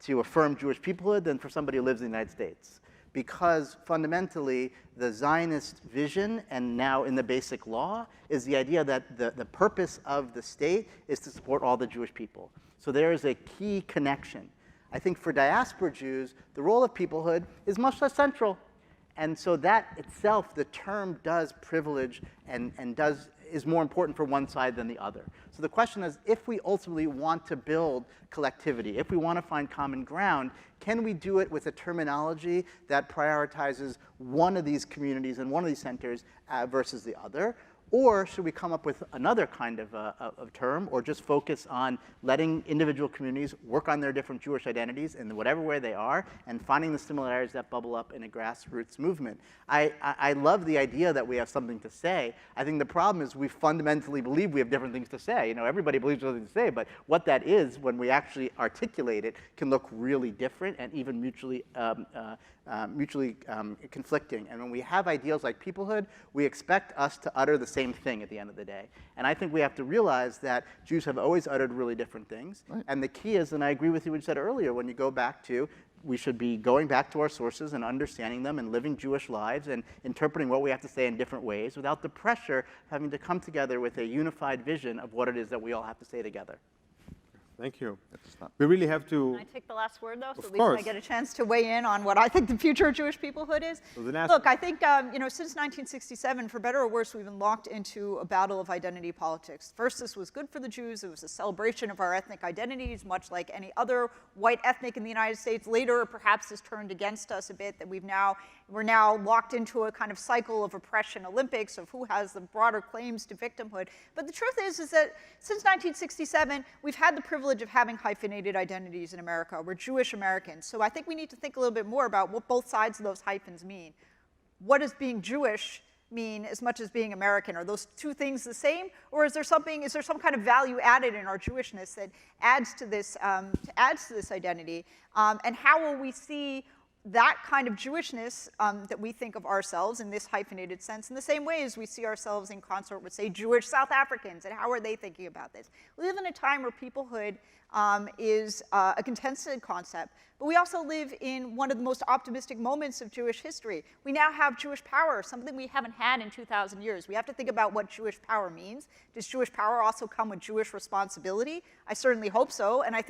to affirm Jewish peoplehood than for somebody who lives in the United States. Because fundamentally, the Zionist vision, and now in the basic law, is the idea that the purpose of the state is to support all the Jewish people. So there is a key connection. I think for diaspora Jews, the role of peoplehood is much less central. And so that itself, the term does privilege and is more important for one side than the other. So the question is, if we ultimately want to build collectivity, if we want to find common ground, can we do it with a terminology that prioritizes one of these communities and one of these centers versus the other? Or should we come up with another kind of term, or just focus on letting individual communities work on their different Jewish identities in whatever way they are, and finding the similarities that bubble up in a grassroots movement? I love the idea that we have something to say. I think the problem is we fundamentally believe we have different things to say. Everybody believes there's something to say, but what that is, when we actually articulate it, can look really different and even mutually conflicting. And when we have ideals like peoplehood, we expect us to utter the same thing at the end of the day. And I think we have to realize that Jews have always uttered really different things. Right. And the key is, and I agree with you what you said earlier, when you go back to, we should be going back to our sources and understanding them and living Jewish lives and interpreting what we have to say in different ways without the pressure of having to come together with a unified vision of what it is that we all have to say together. Thank you. We really have to. Can I take the last word, though, so at least I get a chance to weigh in on what I think the future of Jewish peoplehood is? Look, I think, since 1967, for better or worse, we've been locked into a battle of identity politics. First, this was good for the Jews. It was a celebration of our ethnic identities, much like any other white ethnic in the United States. Later, perhaps this turned against us a bit, that we're now locked into a kind of cycle of oppression Olympics of who has the broader claims to victimhood. But the truth is that since 1967, we've had the privilege of having hyphenated identities in America. We're Jewish Americans. So I think we need to think a little bit more about what both sides of those hyphens mean. What does being Jewish mean as much as being American? Are those two things the same? Or is there some kind of value added in our Jewishness that adds to this identity? And how will we see that kind of Jewishness that we think of ourselves in this hyphenated sense in the same way as we see ourselves in consort with, say, Jewish South Africans, and how are they thinking about this? We live in a time where peoplehood is a contested concept, but we also live in one of the most optimistic moments of Jewish history. We now have Jewish power, something we haven't had in 2,000 years. We have to think about what Jewish power means. Does Jewish power also come with Jewish responsibility? I certainly hope so, and I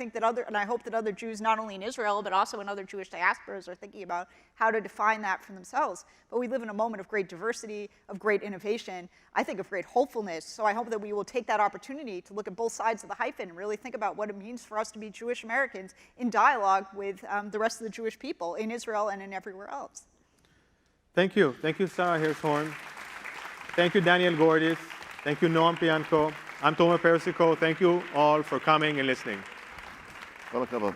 hope that other Jews, not only in Israel, but also in other Jewish diasporas, are thinking about how to define that for themselves. But we live in a moment of great diversity, of great innovation, I think of great hopefulness. So I hope that we will take that opportunity to look at both sides of the hyphen and really think about what it means for us to be Jewish Americans in dialogue with the rest of the Jewish people in Israel and in everywhere else. Thank you. Thank you, Sara Hirschhorn. Thank you, Daniel Gordis. Thank you, Noam Pianko. I'm Tomer Persico. Thank you all for coming and listening. Well,